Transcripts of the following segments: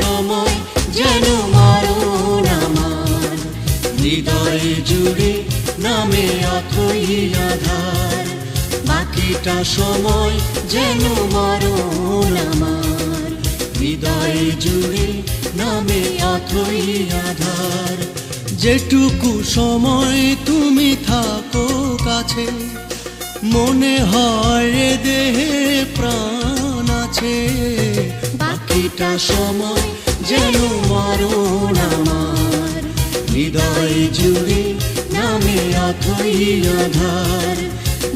সময় যেন মরণ আমার, হৃদয় জুড়ে নামে অথই আধার। বাকিটা সময় যেন মরণ আমার, হৃদয় জুড়ে নামে অথই আধার। যেটুকু সময় তুমি থাকো কাছে, মনে হয় দেহে প্রাণ আছে। বাকিটা সময় যেন মরণ আমার, হৃদয় জুড়ে নামে অথই আধার।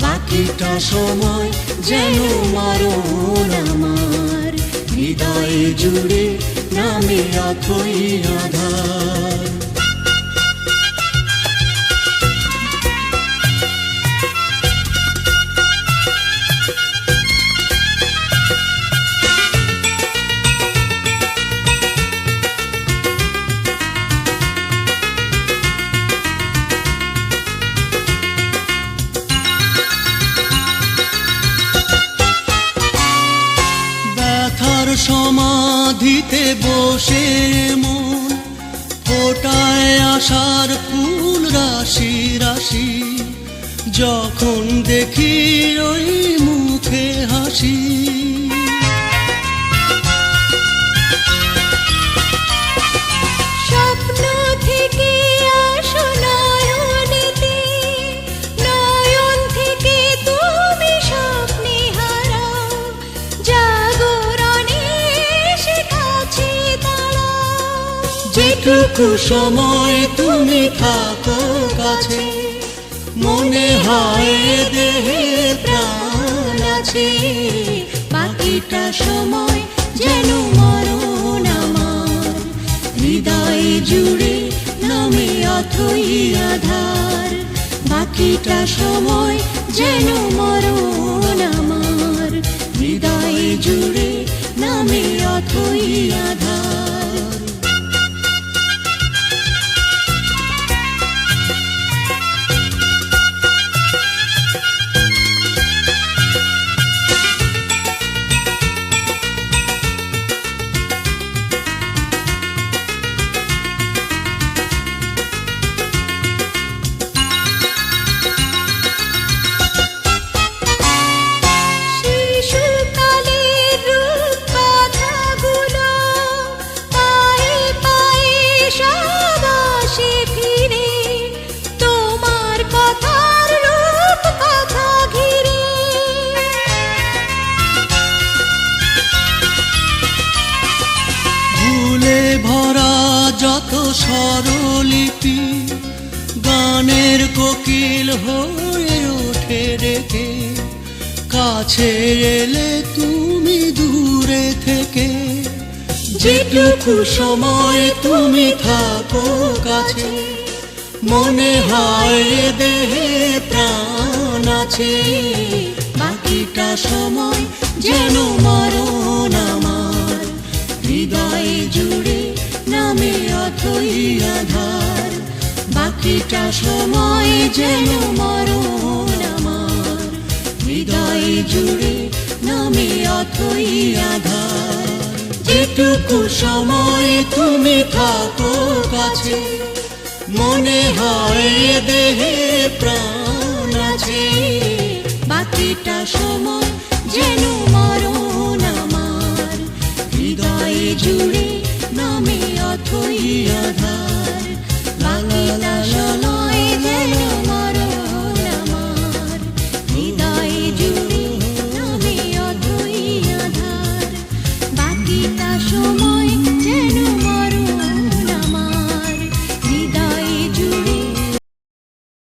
বাকিটা সময় যেন মরণ আমার, হৃদয় জুড়ে নামে অথই আধার। সমাধিতে বসে মন ফোটায় আশার ফুল রাশি রাশি, যখন দেখি ওই মুখে হাসি। স্বপ্ন থেকে আসো নয়নেতে, নয়ন থেকে তুমি স্বপ্নে হারাও, জাগরণে এসে কাছে দাঁড়াও। যেটুকু সময় তুমি থাকো কাছে, মনে হয় দেহে প্রাণ আছে। বাকিটা সময় যেন মরণ আমার, হৃদয় জুড়ে নামে অথই আধার। বাকিটা সময় যেন মরণ আমার, হৃদয় জুড়ে নামে অথই আধার। ভরা যত স্বরলিপি গানের কোকিল হয়ে ওঠে রেখে, কাছে এলে তুমি দূরে থেকে। যেটুকু সময় তুমি থাকো কাছে, মনে হয় দেহে প্রাণ আছে। বাকিটা সময় যেন মরণ আমার, হৃদয় জুড়ে নামে অথই আধার। বাকিটা সময় যেন মরণ আমার, হৃদয় জুড়ে নামে অথই আধার। যেটুকু সময় তুমি থাকো কাছে, মনে হয় দেহে প্রাণ আছে। বাকিটা সময় যেন মরণ আমার, হৃদয় জুড়ে নামে অথই আধার। বাকিটা সময়